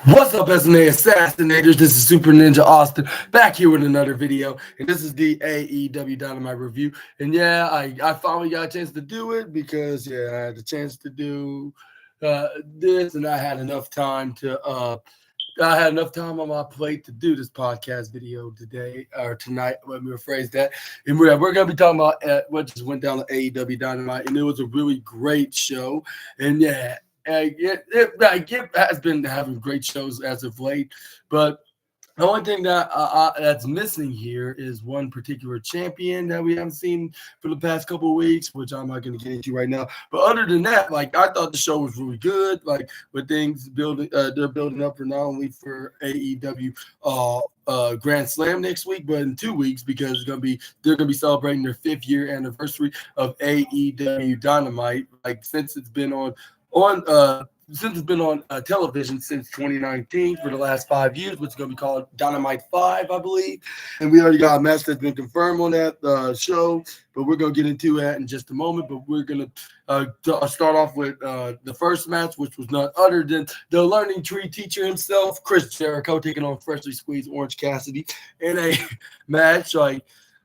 What's up, SNA Assassinators? This is Super Ninja Austin back here with another video, and this is the AEW Dynamite review. And yeah, I finally got a chance to do it because I had the chance to do this, and I had enough time on my plate to do this podcast video today or tonight. Let me rephrase that. And we're going to be talking about what just went down to AEW Dynamite, and it was a really great show. And yeah. It has been having great shows as of late, but the only thing that's missing here is one particular champion that we haven't seen for the past couple of weeks, which I'm not going to get into right now. But other than that, I thought the show was really good. With things building, they're building up for not only for AEW Grand Slam next week, but in 2 weeks because they're gonna be celebrating their 5th year anniversary of AEW Dynamite. Since it's been on television since 2019 for the last 5 years, which is going to be called Dynamite 5, I believe. And we already got a match that's been confirmed on that show, but we're going to get into that in just a moment. But we're going to start off with the first match, which was none other than the Learning Tree teacher himself, Chris Jericho, taking on freshly squeezed Orange Cassidy in a match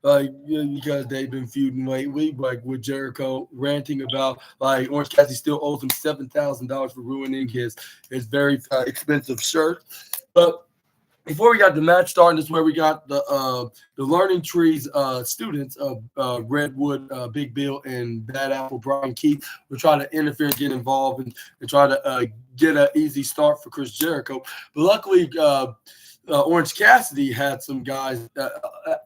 because they've been feuding lately, with Jericho ranting about Orange Cassidy still owes him $7,000 for ruining his very expensive shirt. But before we got the match starting, this is where we got the Learning Tree's students of Redwood, Big Bill, and Bad Apple Brian Keith were trying to interfere and get involved and try to get an easy start for Chris Jericho. But luckily, Orange Cassidy had some guys that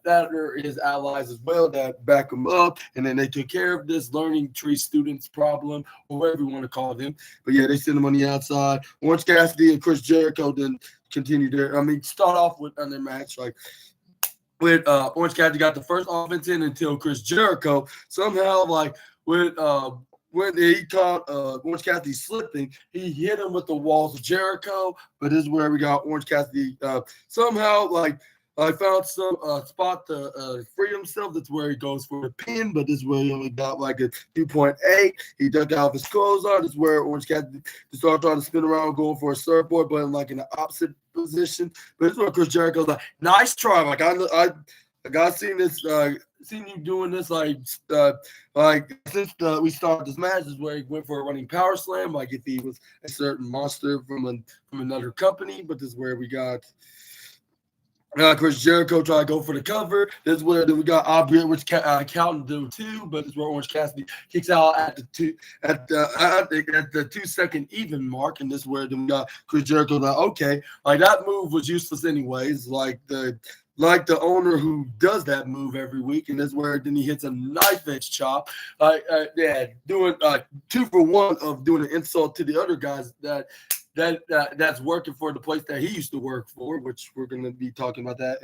are his allies as well that back him up, and then they took care of this Learning Tree students problem, or whatever you want to call them. But yeah, they sent them on the outside. Orange Cassidy and Chris Jericho then continued start off with their match with Orange Cassidy got the first offense in until Chris Jericho somehow when he caught Orange Cassidy slipping, he hit him with the walls of Jericho. But this is where we got Orange Cassidy somehow found some spot to free himself. That's where he goes for the pin, but this is where he only got a 2.8. He ducked out of his clothes on. This is where Orange Cassidy started trying to spin around, going for a surfboard, but in the opposite position. But this is where Chris Jericho's nice try. I seen this. Seen you doing this since we started this match. This is where he went for a running power slam, if he was a certain monster from another company. But this is where we got Chris Jericho try to go for the cover. This is where we got Aubrey, which counting to 2, but this is where Orange Cassidy kicks out at the 2-second even mark, and this is where we got Chris Jericho. Okay, that move was useless anyways. The owner who does that move every week, and that's where then he hits a knife edge chop. Doing 2 for 1 of doing an insult to the other guys that's working for the place that he used to work for, which we're going to be talking about that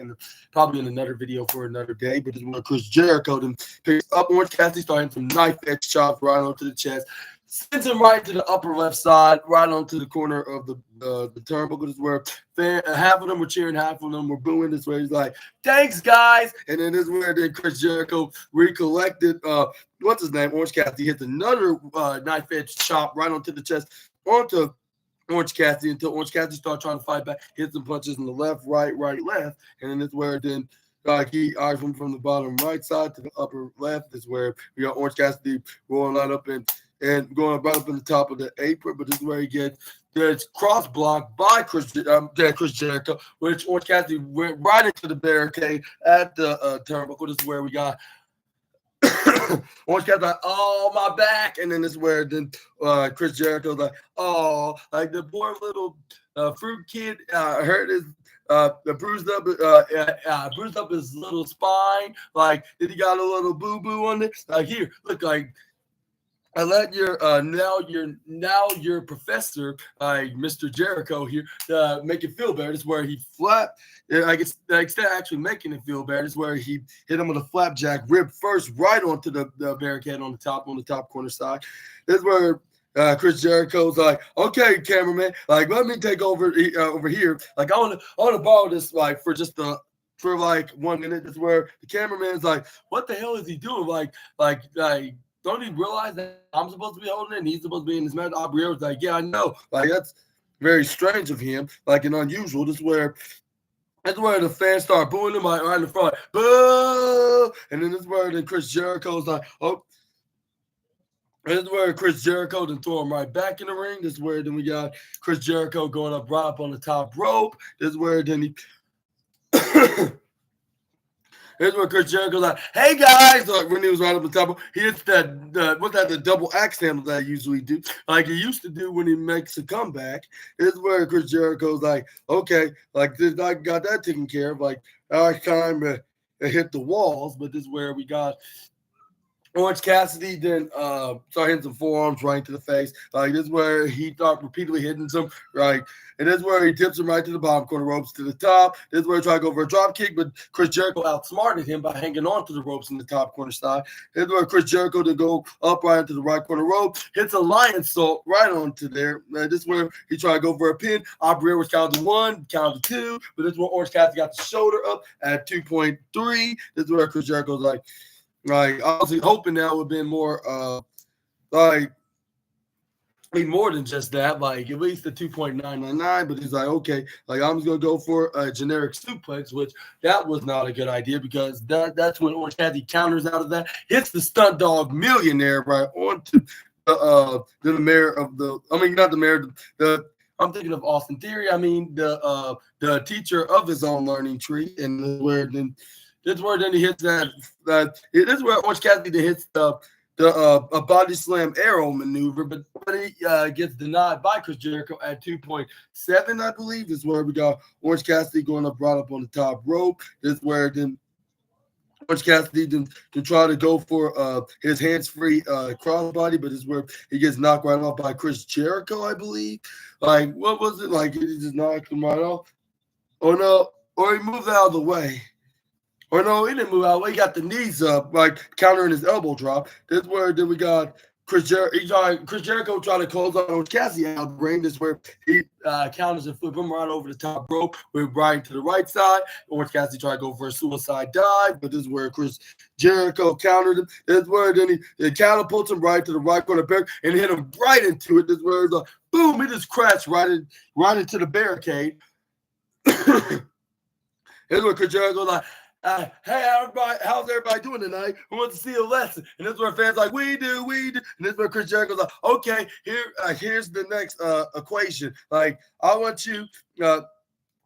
probably in another video for another day. But this is where Chris Jericho then picks up Orange Cassidy, starting some knife edge chops right onto the chest. Sends him right to the upper left side, right onto the corner of the turnbuckle. This is where half of them were cheering, half of them were booing. This way he's like, "Thanks, guys!" And then this is where Chris Jericho recollected. What's his name? Orange Cassidy hits another knife edge chop right onto the chest, onto Orange Cassidy, until Orange Cassidy starts trying to fight back, hits some punches in the left, right, left, and then this is where he eyes him from the bottom right side to the upper left. This is where we got Orange Cassidy rolling right up and going right up in the top of the apron, but this is where he gets cross blocked by Chris Jericho, which Orange Cassidy went right into the barricade at the turnbuckle. This is where we got Orange Cassidy oh, my back, and then this is where Chris Jericho's the poor little fruit kid hurt his bruised up his little spine. Did he got a little boo boo on it? Here, look, I let your your professor, Mr. Jericho here, make it feel better. This is where he instead of actually making it feel better, this is where he hit him with a flapjack rib first, right onto the barricade on the top corner side. This is where Chris Jericho's okay, cameraman, let me take over here. I want to borrow this for 1 minute. This is where the cameraman's what the hell is he doing? Don't he realize that I'm supposed to be holding it and he's supposed to be in this match? Aubrey was yeah, I know. very strange of him, like and unusual. That's where the fans start booing him right in the front, boo! And then this is where then Chris Jericho's like, oh. This is where Chris Jericho then throw him right back in the ring. This is where then we got Chris Jericho going up right up on the top rope. This is where then he Here's where Chris Jericho's like, hey guys, like when he was right up the top, he hits the double axe handle that I usually do, like he used to do when he makes a comeback. Here's where Chris Jericho's like, okay, like this, I got that taken care of. Like, now it's time to hit the walls, but this is where we got Orange Cassidy then started hitting some forearms right to the face. Like this is where he thought repeatedly hitting some right. And this is where he tips him right to the bottom corner ropes to the top. This is where he tried to go for a drop kick, but Chris Jericho outsmarted him by hanging on to the ropes in the top corner side. This is where Chris Jericho to go up right into the right corner rope, hits a lion salt right onto there. This is where he tried to go for a pin. Aubrey was counted 1, counted 2, but this is where Orange Cassidy got the shoulder up at 2.3. This is where Chris Jericho's like I was hoping that would have been more more than just that, like at least the 2.999, but he's like, okay, like I'm just gonna go for a generic suplex, which that was not a good idea because that's when Orange Cassidy counters out of that, hits the stunt dog millionaire right onto the mayor of not the mayor, I'm thinking of Austin Theory. I mean the teacher of his own learning tree, and where then. This is where then he hits that. This is where Orange Cassidy hits the body slam arrow maneuver, but he gets denied by Chris Jericho at 2.7, I believe. This is where we got Orange Cassidy going up right up on the top rope. This is where then Orange Cassidy to try to go for his hands-free crossbody, but this is where he gets knocked right off by Chris Jericho, I believe. Like, what was it? Like, he just knocked him right off? Oh, no. Or he moved out of the way. Or no, he didn't move out. He got the knees up, like countering his elbow drop. This is where then we got Chris Jericho trying to close on Orange Cassidy out of the ring. This is where he counters and flip him right over the top rope. We're right to the right side. Orange Cassidy tried to go for a suicide dive, but this is where Chris Jericho countered him. This is where then he catapults him right to the right corner barricade and hit him right into it. This is where it's like, boom, he just crashed right into the barricade. This is where Chris Jericho's like, hey, everybody, how's everybody doing tonight? We want to see a lesson. And this is where fans like, we do. And this is where Chris Jericho's like, okay, here's the next equation. Like, I want you to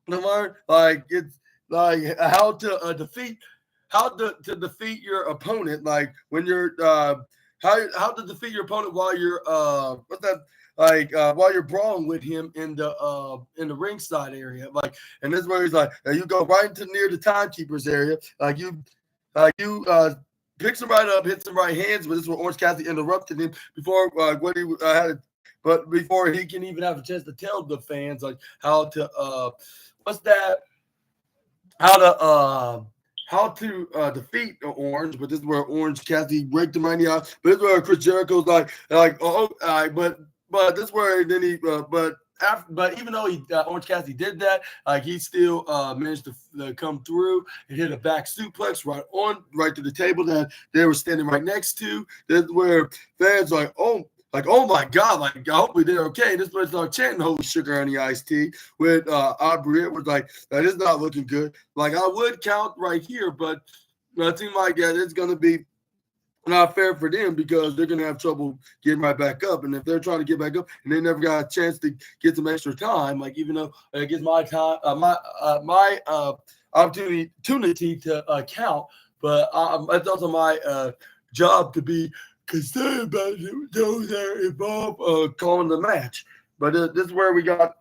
learn, like, it's like how to defeat your opponent. Like, when you're, how to defeat your opponent while you're, while you're brawling with him in the ringside area, like, and this is where he's like, you go right into near the timekeeper's area, you picks him right up, hits him right hands, but this is where Orange Cassidy interrupted him before what he had, but before he can even have a chance to tell the fans like how to defeat Orange, but this is where Orange Cassidy raked him right in the eye. But this is where Chris Jericho's like, oh, all right, but this is where then he, but even though Orange Cassidy did that, like he still managed to come through and hit a back suplex right to the table that they were standing right next to. This is where fans are like, oh my God, like I hope they're okay. This place started chanting "Holy sugar on the iced tea" with Aubrey was like, that is not looking good. Like I would count right here, but it seemed like that it's gonna be not fair for them because they're going to have trouble getting right back up. And if they're trying to get back up and they never got a chance to get some extra time, like even though it gives my time, my opportunity to count, but it's also my job to be concerned about those that are involved calling the match. But this is where we got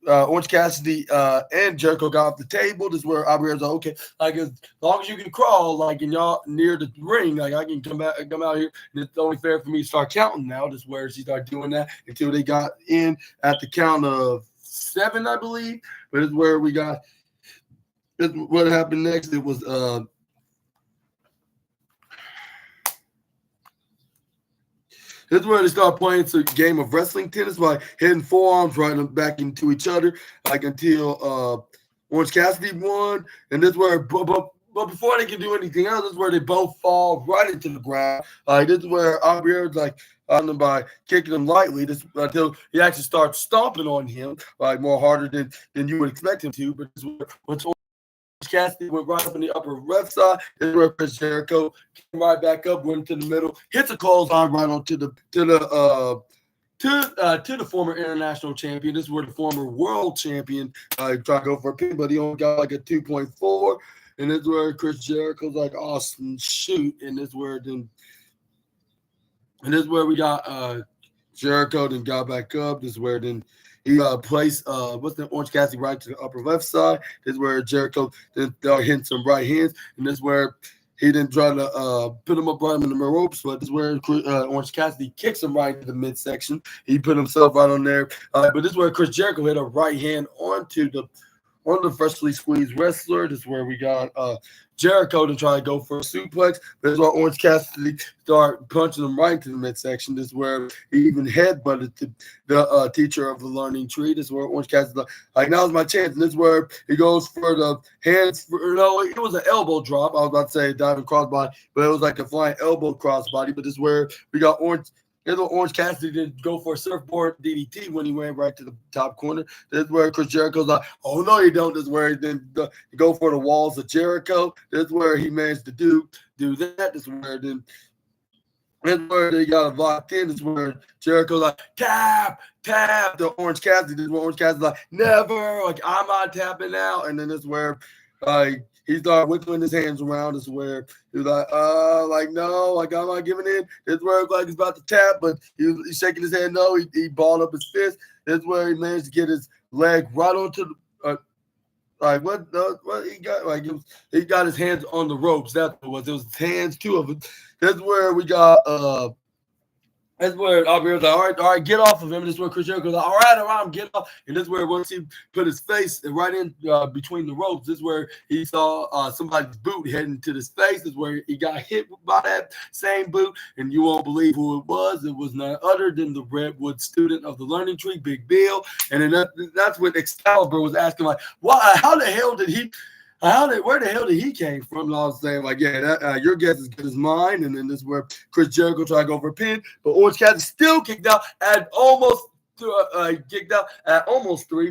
Orange Cassidy and Jericho got off the table. This is where Aubrey was like, okay, like as long as you can crawl, like and y'all near the ring, like I can come out here, and it's only fair for me to start counting now. This is where she started doing that until they got in at the count of 7, I believe. But this is where we got. This is what happened next. It was this is where they start playing a game of wrestling tennis by hitting forearms right back into each other, like until Orange Cassidy won. And this is where, but before they can do anything else, this is where they both fall right into the ground. This is where Aubrey was like, on him by kicking him lightly until he actually starts stomping on him, like more harder than you would expect him to. But once Cassidy went right up in the upper left side, this is where Chris Jericho came right back up, went to the middle, hits a clothesline right onto to the former international champion. This is where the former world champion tried to go for a pin, but he only got like a 2.4. And this is where Chris Jericho's like, awesome, shoot. And this is where we got Jericho then got back up. This is where then he placed what's the Orange Cassidy right to the upper left side. This is where Jericho then hitting some right hands. And this is where he didn't try to put him up right in the ropes, but this is where Orange Cassidy kicks him right into the midsection. He put himself right on there. But this is where Chris Jericho hit a right hand onto the freshly squeezed wrestler. This is where we got Jericho to try to go for a suplex. This is where Orange Cassidy start punching him right into the midsection. This is where he even headbutted the teacher of the learning tree. This is where Orange Cassidy like, now's my chance. And this is where he goes for the hands. It was an elbow drop. I was about to say diving crossbody, but it was like a flying elbow crossbody. But this is where we got Orange Cassidy did go for a surfboard DDT when he went right to the top corner. This is where Chris Jericho's like, oh, no, you don't. This is where he then go for the walls of Jericho. This is where he managed to do that. This is where they got it locked in. This is where Jericho's like, tap the Orange Cassidy. This is where Orange Cassidy's like, never. Like, I'm not tapping out. And then this is where he started wiggling his hands around. This is where he was like, no, like, I'm not giving in. This is where it like he's about to tap, but he's shaking his hand. No, he balled up his fist. This is where he managed to get his leg right onto the what he got? Like he got his hands on the ropes. That's what it was. It was his hands, two of them. That's where we got that's where Aubrey was like, all right, get off of him. This is where Chris Jericho was like, all right, I'm getting off. And this is where once he put his face right in between the ropes, this is where he saw somebody's boot heading to his face. This is where he got hit by that same boot. And you won't believe who it was. It was none other than the Redwood student of the Learning Tree, Big Bill. And then that's when Excalibur was asking, like, where the hell did he came from? And I was saying, like, yeah, your guess is good as mine. And then this is where Chris Jericho tried to go for a pin, but Orange Cassidy still kicked out at almost 3,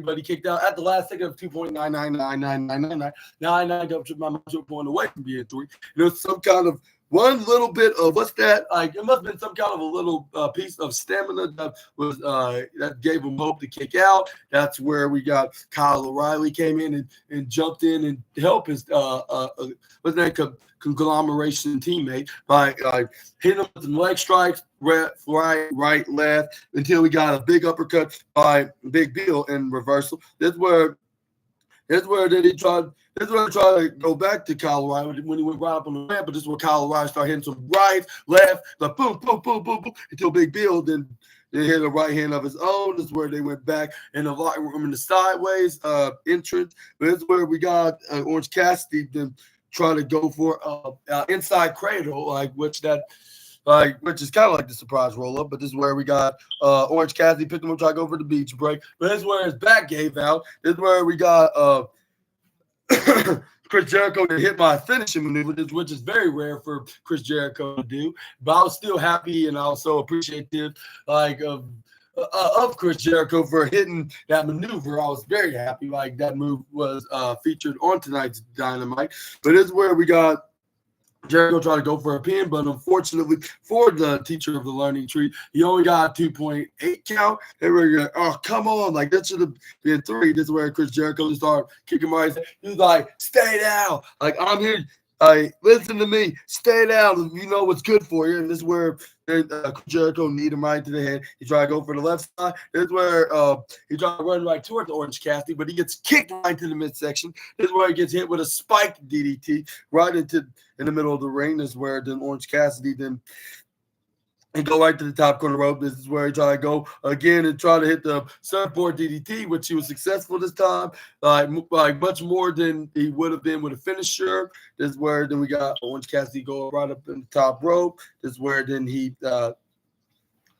but he kicked out at the last second of 2.9999999. Now I got my point away from being 3. There's some kind of one little bit of what's that? Like it must have been some kind of a little piece of stamina that was that gave him hope to kick out. That's where we got Kyle O'Reilly came in and jumped in and helped his what's that conglomeration teammate by hitting him with some leg strikes, right, left, until we got a big uppercut by Big Bill in reversal. That's where he tried. This is where I try to go back to Kyle O'Reilly when he went right up on the ramp, but this is where Kyle O'Reilly started hitting some right, left, like boom, boom, boom, boom, boom, until Big Bill then hit a right hand of his own. This is where they went back in the locker room in the sideways entrance. But this is where we got Orange Cassidy then try to go for inside cradle, which is kind of like the surprise roll up. But this is where we got Orange Cassidy picked him up, try to go for the beach break. But this is where his back gave out. This is where we got Chris Jericho to hit my finishing maneuver, which is very rare for Chris Jericho to do. But I was still happy and also appreciative, of Chris Jericho for hitting that maneuver. I was very happy. Like that move was featured on tonight's Dynamite. But this is where we got Jericho tried to go for a pin, but unfortunately for the teacher of the Learning Tree, he only got a 2.8 count. They were like, oh, come on. Like, that should have been 3. This is where Chris Jericho started kicking my ass. He was like, stay down. Like, I'm here. Listen to me. Stay down. You know what's good for you. And this is where Jericho kneed him right to the head. He tried to go for the left side. This is where he tried to run right towards Orange Cassidy, but he gets kicked right to the midsection. This is where he gets hit with a spiked DDT right in the middle of the ring. This is where then Orange Cassidy then and go right to the top corner rope. This is where he tried to go again and try to hit the surfboard DDT, which he was successful this time, like much more than he would have been with a finisher. This is where then we got Orange Cassidy go right up in the top rope. This is where then he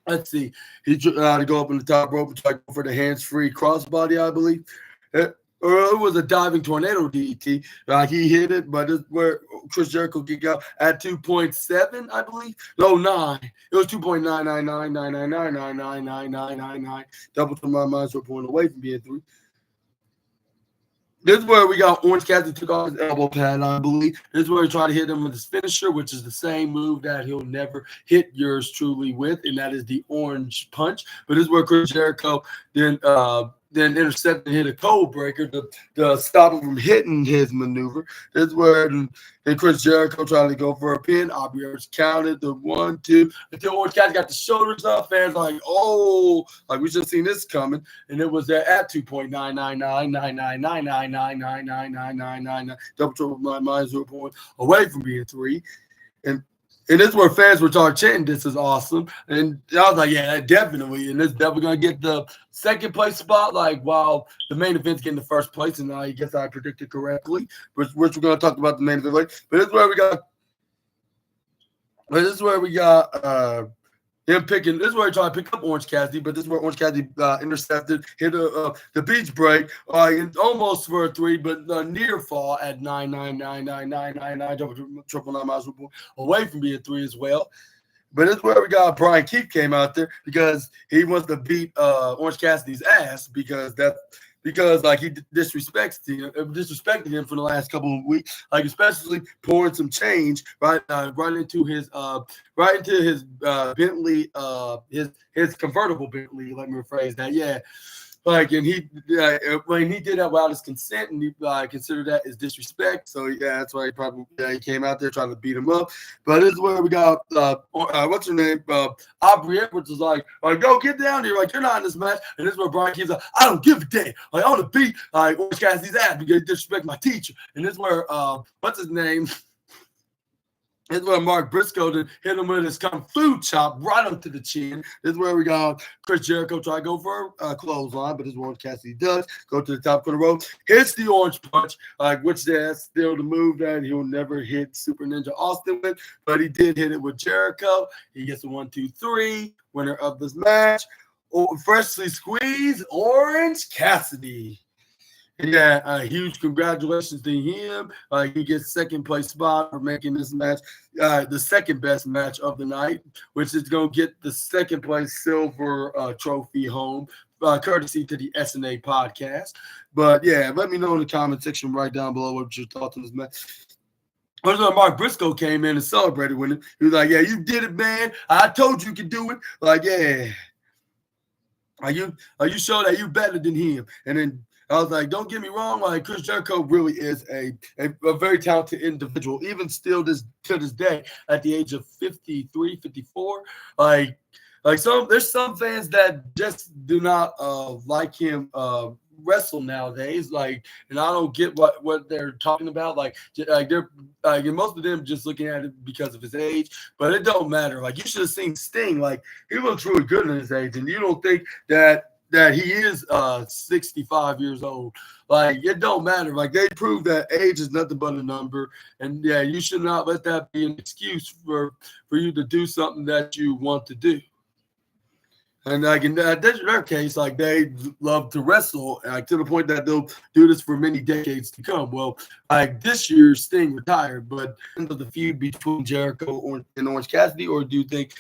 let's see, he tried to go up in the top rope and try to go for the hands-free crossbody, I believe. or it was a diving tornado DDT. He hit it, but it's where Chris Jericho kicked out at 2.7, I believe. No, 9. It was 2.99999999999. Double to my mind, so point away from being 3. This is where we got Orange Cassidy took off his elbow pad, I believe. This is where he tried to hit him with his finisher, which is the same move that he'll never hit yours truly with, and that is the orange punch. But this is where Chris Jericho then intercepted and hit a code breaker to stop him from hitting his maneuver. This is where then Chris Jericho tried to go for a pin. Aubrey Edwards counted the 1, 2 until Orange Cassidy got the shoulders up. Fans like, oh, like we just seen this coming, and it was at 2.9999999999999. Double trouble my mind 0 point away from being 3, and this is where fans were chanting, this is awesome. And I was like, yeah, definitely. And this definitely going to get the second place spot, like, while the main event's getting the first place. And I guess I predicted correctly, which we're going to talk about the main event later. But this is where we got him picking. This is where he tried to pick up Orange Cassidy, but this is where Orange Cassidy intercepted, hit the beach break, almost for a 3, but near fall at 9999999, triple 9 miles away from being 3 as well. But this is where we got Brian Keith came out there because he wants to beat Orange Cassidy's ass because like he disrespected him for the last couple of weeks, like especially pouring some change right into his Bentley, his convertible Bentley. Let me rephrase that. Yeah. Like, and when he did that without his consent, and he considered that as disrespect. So yeah, that's why he probably he came out there trying to beat him up. But this is where we got what's her name? Aubrey Edwards was like, go get down here, like you're not in this match. And this is where Brian Keith's like, I don't give a damn. Like I want to beat Orange Cassidy's ass because he disrespect my teacher. And this is where what's his name? This is where Mark Briscoe hit him with his kung fu chop right up to the chin. This is where we got Chris Jericho try to go for a clothesline, but this is what Cassidy does. Go to the top corner rope, hits the orange punch, which that's still the move that he'll never hit Super Ninja Austin with, but he did hit it with Jericho. He gets a 1, 2, 3, winner of this match. Freshly squeezed Orange Cassidy. Yeah, huge congratulations to him. He gets second place spot for making this match the second best match of the night, which is going to get the second place silver trophy home, courtesy to the SNA podcast. But yeah, let me know in the comment section right down below what your thoughts on this match. Mark Briscoe came in and celebrated with him. He was like, yeah, you did it, man. I told you could do it. Like, yeah. You show that you better than him. And then I was like, don't get me wrong, like Chris Jericho really is a very talented individual, even still to this day at the age of 53, 54. There's some fans that just do not like him wrestle nowadays, and I don't get what they're talking about. They're most of them just looking at it because of his age, but it don't matter. Like, you should have seen Sting. Like, he looks really good in his age, and you don't think that he is 65 years old. Like, it don't matter. Like, they prove that age is nothing but a number, and yeah, you should not let that be an excuse for you to do something that you want to do. And like in their case, like, they love to wrestle, to the point that they'll do this for many decades to come. Well, like this year, Sting retired, but into the feud between Jericho and Orange Cassidy, or do you think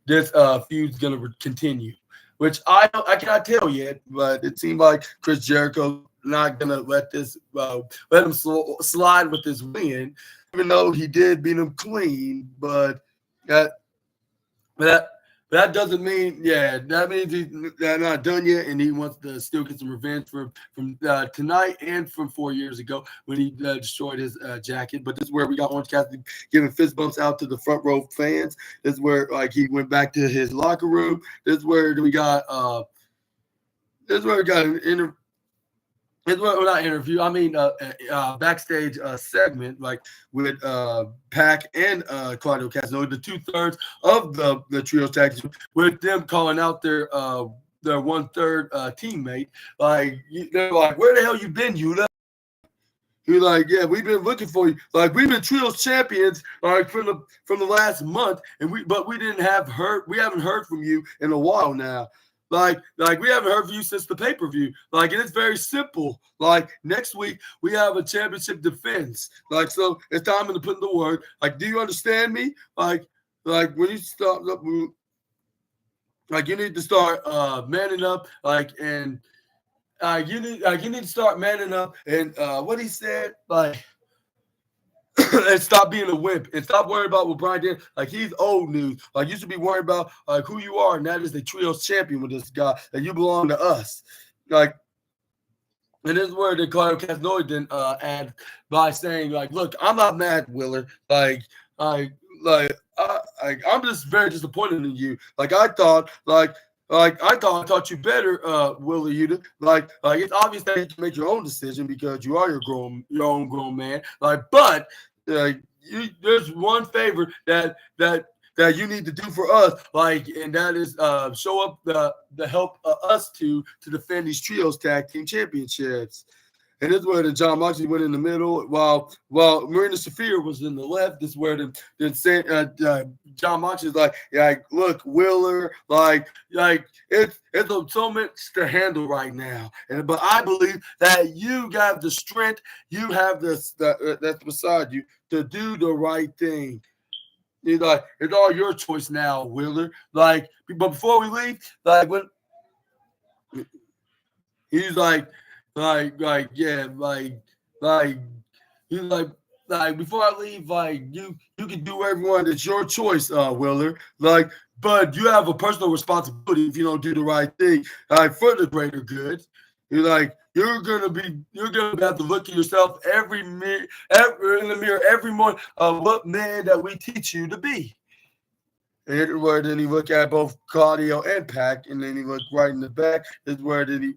this feud's gonna continue? Which I cannot tell yet, but it seemed like Chris Jericho not gonna let him slide with this win, even though he did beat him clean. But that doesn't mean, that means they're not done yet, and he wants to still get some revenge from tonight and from 4 years ago when he destroyed his jacket. But this is where we got Orange Cassidy giving fist bumps out to the front row fans. This is where he went back to his locker room. This is where we got an interview. Not interview. I mean, backstage segment, with Pac and Claudio Castagnoli, the 2/3 of the trio tag team, with them calling out their 1/3 teammate. They're like, "Where the hell you been, Yuta?" He's like, "Yeah, we've been looking for you. Like, we've been trios champions, from the last month, but we haven't heard from you in a while now." like we haven't heard from you since the pay-per-view. Like, and it's very simple. Like, next week we have a championship defense. Like, so it's time to put in the work. Like, do you understand me? Like when you start up, like you need to start manning up. Like, and you need to start manning up. And what he said, like. And stop being a wimp and stop worrying about what Brian did. Like, he's old news. Like, you should be worried about like who you are, and that is the trios champion with this guy, and you belong to us. Like, and this is where the Claudio Castagnoli then add by saying, like, look, I'm not mad, Willer. I'm just very disappointed in you. Like, I thought I taught you better, Willer Yuta. Like it's obvious that you can make your own decision because you are your own grown man. Like, but there's one favor that you need to do for us, like, and that is show up the help us to defend these trios tag team championships. And this is where the John Moxley went in the middle, while Marina Shafir was in the left. This is where John Moxley is like, look, Willer, like it's so much to handle right now. But I believe that you got the strength, you have that's beside you to do the right thing. He's like, it's all your choice now, Willer. Like, but before we leave, like when he's like he's like before I leave, like you can do everyone. It's your choice, Willer. Like, but you have a personal responsibility if you don't do the right thing, like for the greater good. You're like you're gonna have to look at yourself in the mirror every morning of what man that we teach you to be. And where then he look at both Claudio and Pac, and then he look right in the back. This is where then he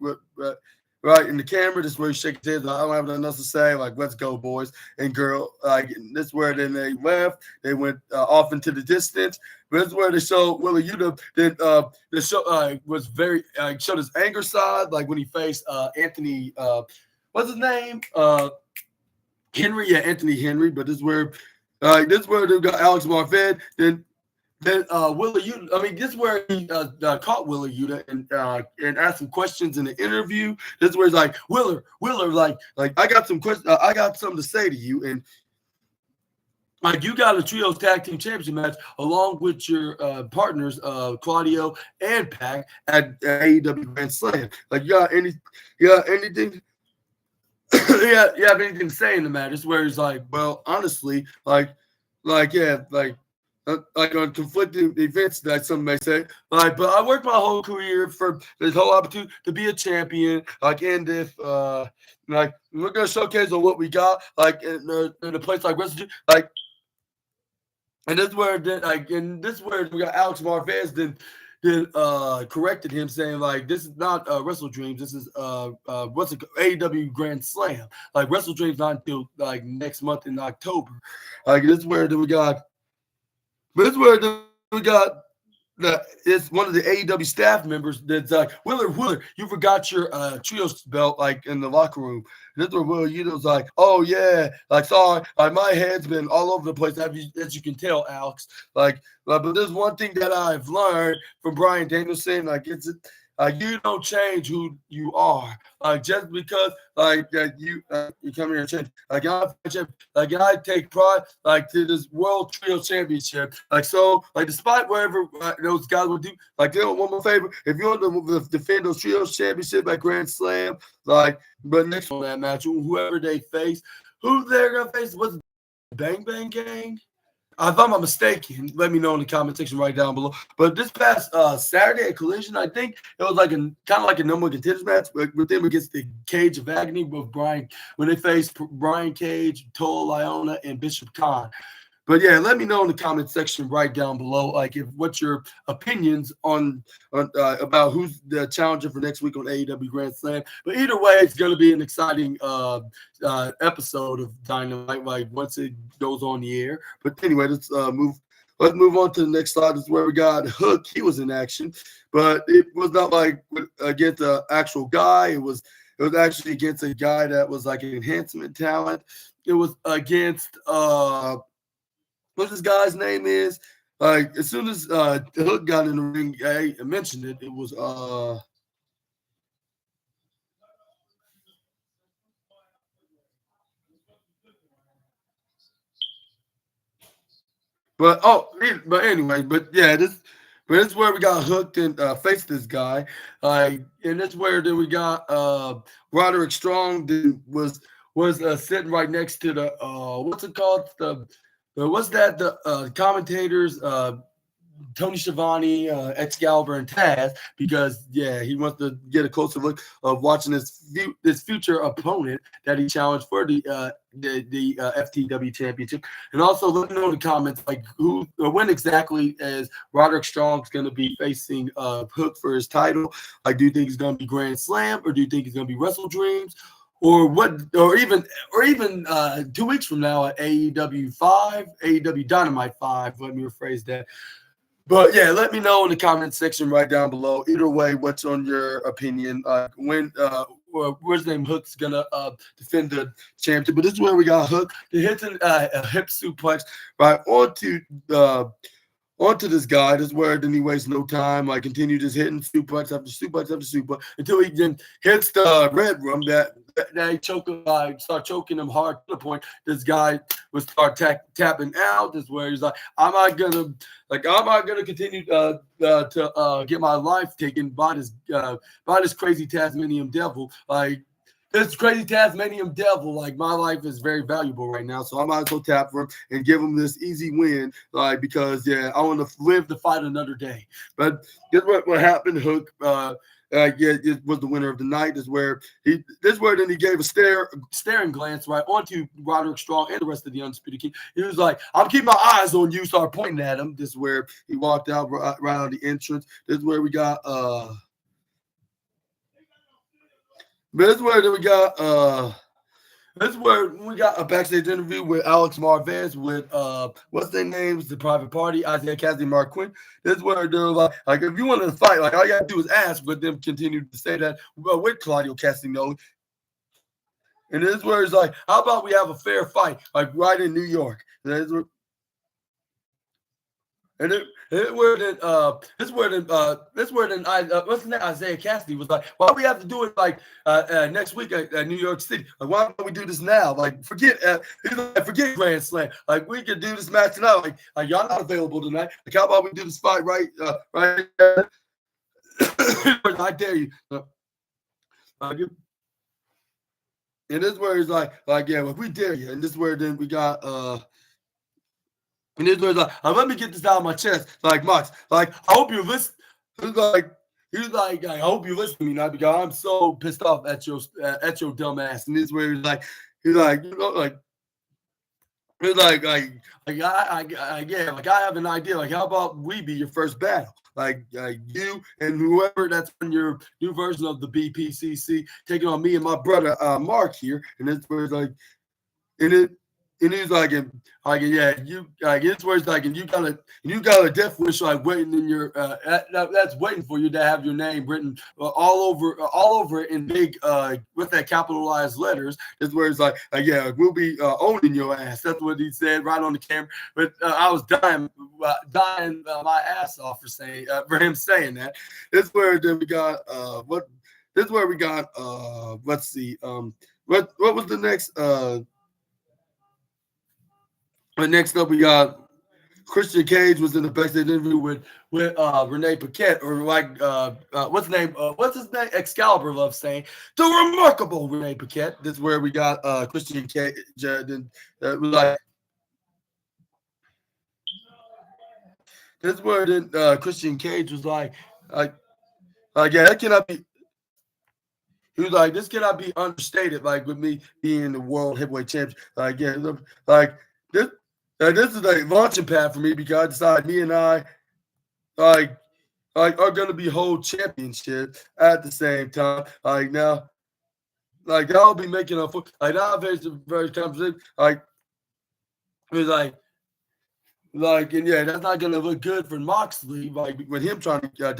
right in the camera. This is where he shakes his head. Like, I don't have nothing else to say. Like, let's go, boys and girl. Like, this is where then they left. They went off into the distance. But this is where they showed Willer Yuta. Then the show was very showed his anger side, like when he faced Anthony. What's his name? Henry. Yeah, Anthony Henry. But this is where they got Alex Marvin. Then Willer Yuta, I mean, this is where he caught Willer Yuta and asked some questions in the interview. This is where he's like, Willer, like I got some questions. I got something to say to you. And like, you got a trios tag team championship match along with your partners, Claudio and Pac at AEW Grand Slam. Like, you got anything? you have anything to say in the match? This is where he's like, well, honestly, like on conflicting events, that some may say. Like, but I worked my whole career for this whole opportunity to be a champion. Like, and if like we're gonna showcase on what we got, like in a place like Wrestling, like, and this is where we got Alex Marvez then corrected him, saying like, this is not Wrestle Dreams, this is what's it, AEW Grand Slam. Like, Wrestle Dreams not until like next month in October. Like, this is where we got. But it's where we got it's one of the AEW staff members that's like, Willer, you forgot your trios belt, like, in the locker room. And this is where Willer Yuta's like, oh yeah, like, sorry, like my head's been all over the place, as you can tell, Alex. Like, but there's one thing that I've learned from Bryan Danielson, like, you don't change who you are. Like, just because like that you come here and change. Like, I take pride like to this World Trio Championship. Like, so like despite whatever those guys will do, like, they don't want my favor. If you want to defend those Trios Championship at Grand Slam, like, but next on that match, whoever they face, who they're gonna face, was Bang Bang Gang. If I'm not mistaken, let me know in the comment section right down below. But this past Saturday at Collision, I think it was like kind of like a number one contenders match with them against the Cage of Agony with Brian, when they faced Brian Cage, Toa Liona, and Bishop Khan. But yeah, let me know in the comment section right down below, like, what's your opinions on about who's the challenger for next week on AEW Grand Slam. But either way, it's going to be an exciting episode of Dynamite, like, once it goes on the air. But anyway, let's move on to the next slide. This is where we got Hook. He was in action, but it was not like against an actual guy. It was actually against a guy that was like an enhancement talent. It was against what this guy's name is. like as soon as Hook got in the ring, I mentioned it. It was but anyway, but yeah, this is where we got hooked and faced this guy. And that's where then we got Roderick Strong was sitting right next to the what's it called, the what's that, the commentators, Tony Schiavone, Excalibur, and Taz, because yeah, he wants to get a closer look of watching this future opponent that he challenged for the FTW Championship, and also let me know in the comments like who or when exactly is Roderick Strong's going to be facing Hook for his title. Like, do you think he's going to be Grand Slam, or do you think he's going to be Wrestle Dreams? Or what, or even 2 weeks from now at AEW Dynamite 5. Let me rephrase that. But yeah, let me know in the comment section right down below. Either way, what's on your opinion? When where's his name Hook's gonna defend the championship? But this is where we got Hook. He hits a hip suplex right onto this guy. This is where then he wastes no time. Like, continue just hitting suplex after suplex after suplex until he then hits the red room that he start choking him hard to the point this guy would start tapping out. This is where he's like, I'm not gonna continue to get my life taken by this crazy Tasmanian devil. Like, this crazy Tasmanian devil, like, my life is very valuable right now, so I might as well tap for him and give him this easy win, like, because yeah, I want to live to fight another day. But guess what happened? Hook, it was the winner of the night. This is where then he gave a staring glance right onto Roderick Strong and the rest of the Undisputed King. He was like, "I'm keeping my eyes on you." Started pointing at him. This is where he walked out right out of the entrance. This is where we got But this is where we got this is where we got a backstage interview with Alex Marvez with what's their names, the Private Party, Isaiah Cassidy, Mark Quinn. This is where they're like if you wanted to fight, like all you gotta do is ask, but them continue to say that with Claudio Castagnoli. And this is where it's like, how about we have a fair fight, like right in New York? And this where then what's the name? Isaiah Cassidy was like, why do we have to do it like next week at New York City? Like, why don't we do this now? Like, forget Grand Slam. Like, we could do this match tonight. Like y'all not available tonight. Like, how about we do this fight right? I dare you. And this is where it's like yeah, well, we dare you. And this is where then we got and this was like, let me get this out of my chest. Like, Max, like, I hope you listen. He's like, I hope you listen to me now because I'm so pissed off at your dumb ass. And this is where he's like, you know, like, he's like I have an idea. Like, how about we be your first battle? Like you and whoever that's on your new version of the BPCC taking on me and my brother Mark here. And this was like, and he's like, yeah, you like it's where it's like, and you got a death wish like waiting in your that's waiting for you to have your name written all over it in big with that capitalized letters. That's where it's like yeah, we'll be owning your ass. That's what he said right on the camera. But I was dying my ass off for him saying that. This is where then we got This is where we got let's see what was the next But next up, we got Christian Cage was in the backstage interview with Renee Paquette, or like what's his name? What's his name? Excalibur loves saying the remarkable Renee Paquette. This is where we got Christian Cage. Like this is where then Christian Cage was like yeah, that cannot be. He was like, this cannot be understated. Like with me being the world heavyweight champion. Like yeah, like this. This is a launching pad for me because I decided me and I are going to be whole championship at the same time. Like now, like I'll be making a foot. Like now, very conversation. Like it was like and yeah, that's not going to look good for Moxley. Like with him trying to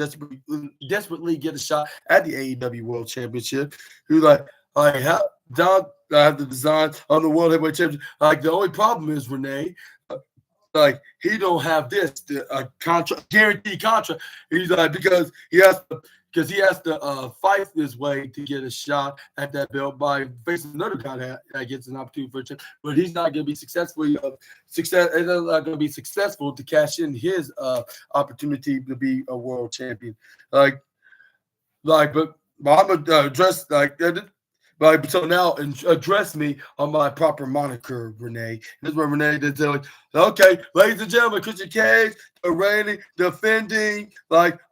desperately get a shot at the AEW World Championship. He was like how Doug. I have the design on the World Heavyweight Championship. Like the only problem is Renee. like he don't have this contract, guaranteed contract. He's like because he has to fight his way to get a shot at that belt by facing another guy that gets an opportunity for a chance. But he's not going to be successfully It's not going to be successful to cash in his opportunity to be a world champion. But I'm gonna address so now address me on my proper moniker, Renee. This is where Renee did say, okay, ladies and gentlemen, Christian Cage, the reigning, defending,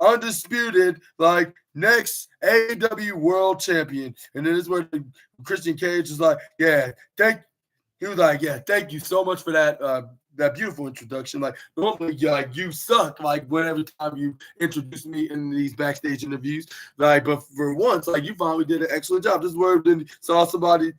undisputed, next AEW World Champion. And then this is where Christian Cage is like, thank you so much for that beautiful introduction. Normally, you suck. Every time you introduce me in these backstage interviews, but for once, you finally did an excellent job. This is where then saw somebody.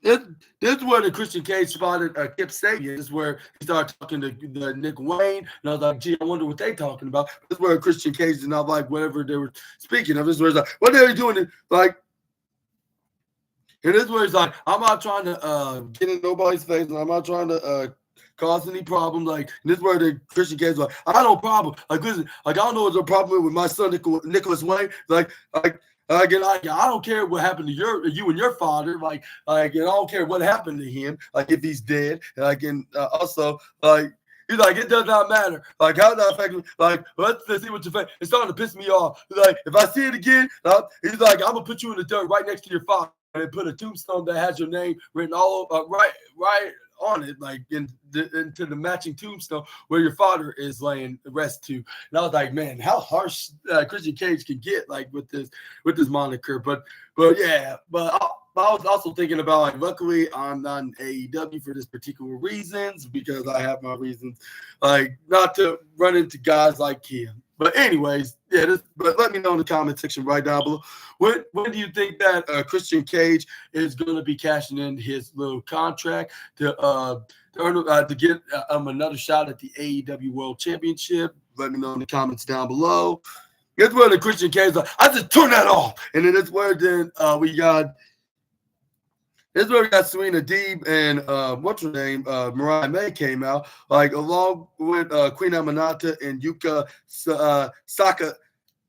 This is where the Christian Cage spotted Kip Sabian. This is where he started talking to Nick Wayne, and I was like, gee, I wonder what they talking about. This is where Christian Cage did not like whatever they were speaking of. This is where it's like, what are they doing? And this is where it's like, I'm not trying to get in nobody's face, and I'm not trying to cause any problems. This is where the Christian Cage is like, I got no problem. Listen, I don't know what's the problem with my son Nicholas Wayne. I don't care what happened to you and your father. I don't care what happened to him. If he's dead, also he's like, it does not matter. How does that affect me? Let's see what you think. It's starting to piss me off. If I see it again, he's like, I'm gonna put you in the dirt right next to your father and put a tombstone that has your name written all over, right on it, into the matching tombstone where your father is laying rest to. And I was like, man, how harsh Christian Cage can get with this moniker. But I was also thinking about luckily I'm not in AEW for this particular reasons, because I have my reasons not to run into guys like him. But anyways, but let me know in the comment section right down below. When do you think that Christian Cage is going to be cashing in his little contract to get another shot at the AEW World Championship? Let me know in the comments down below. That's where the Christian Cage I just turn that off, and then that's where we got. This is where we got Serena Deeb and what's her name? Mariah May came out, along with Queen Aminata and Yuka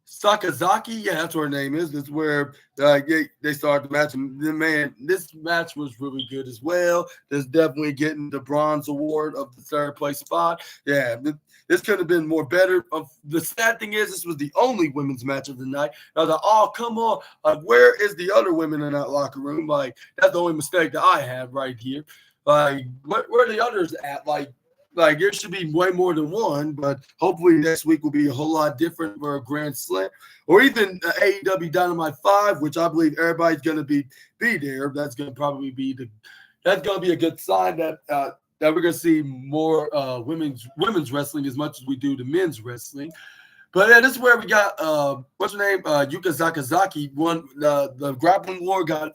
Sakazaki. Yeah, that's what her name is. This is where they started the match. And man, this match was really good as well. There's definitely getting the bronze award of the third place spot. Yeah, this could have been more better. The sad thing is, this was the only women's match of the night. I was like, oh, come on. Where is the other women in that locker room? That's the only mistake that I had right here. Where are the others at? There should be way more than one, but hopefully next week will be a whole lot different for a Grand Slam, or even AEW Dynamite 5, which I believe everybody's going to be there. That's going to probably be that's going to be a good sign that we're going to see more women's wrestling as much as we do the men's wrestling. But this is where we got what's her name? Yuka Sakazaki won the grappling war, got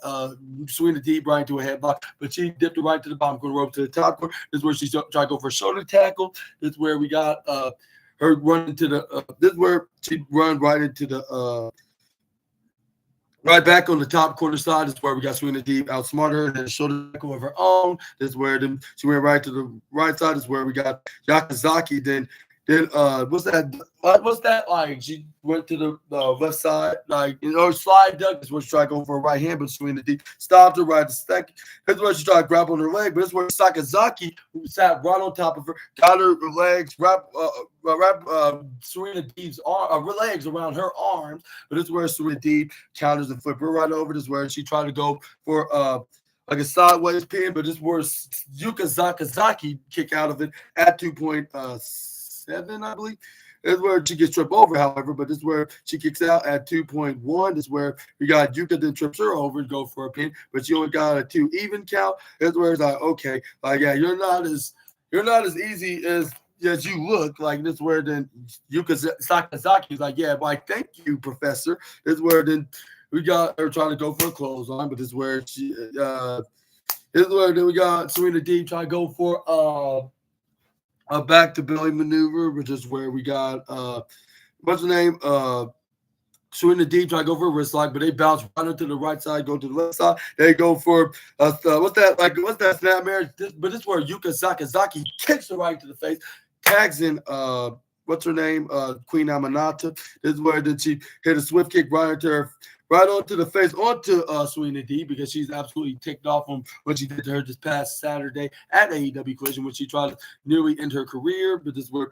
Serena Deeb right into a headlock, but she dipped it right to the bottom, going rope to the top corner. This is where she tried to go for a shoulder tackle. This is where we got her run into the. This is where she run right into the. Right back on the top corner side is where we got Serena Deeb outsmarted her and then shoulder tackle of her own. This is where she went right to the right side. Is where we got Yakazaki. Then what's that like? She went to the left side, slide duck is where she tried to go for a right hand, but Serena Deeb stopped her right to second. That's where she tried to grab on her leg, but it's where Sakazaki, who sat right on top of her, got her legs, wrap Serena Deeb's legs around her arms, but it's where Serena Deeb counters and flip her right over. This is where she tried to go for a sideways pin, but this is where Yuka Sakazaki kick out of it at 2.7, I believe. This is where she gets tripped over, however, but this is where she kicks out at 2.1. This is where we got Yuka then trips her over and go for a pin, but she only got a 2 even count. That's where it's okay, you're not as easy as you look. This is where then Yuka Sakazaki is thank you, Professor. This is where then we got her trying to go for a clothesline, but this is where she this is where then we got Serena Deeb trying to go for a back to belly maneuver, which is where we got what's the name? Serena Deeb try to go for a wrist lock, but they bounce right into the right side, go to the left side. They go for what's that snapmare? But this is where Yuka Sakazaki kicks her right to the face, tags in what's her name? Queen Amanata. This is where she hit a swift kick right onto the face, onto Serena Deeb, because she's absolutely ticked off on what she did to her this past Saturday at AEW Collision when she tried to nearly end her career. But this is where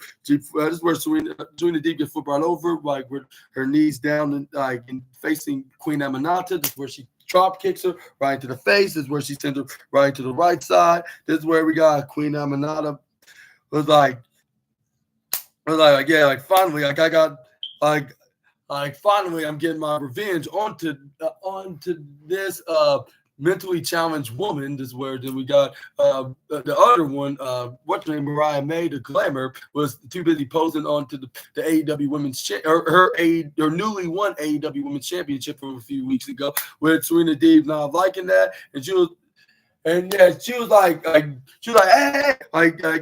Serena Deeb gets flipped right over, like with her knees down and facing Queen Amanata. This is where she drop kicks her right into the face. This is where she sends her right to the right side. This is where we got Queen Amanata was like finally, finally, I'm getting my revenge onto this mentally challenged woman. This is where then we got the other one, what's her name, Mariah May, the Glamour, was too busy posing onto the AEW Women's her newly won AEW Women's Championship from a few weeks ago, with Serena Deeb not liking that, and she was. And yeah, she was like, hey,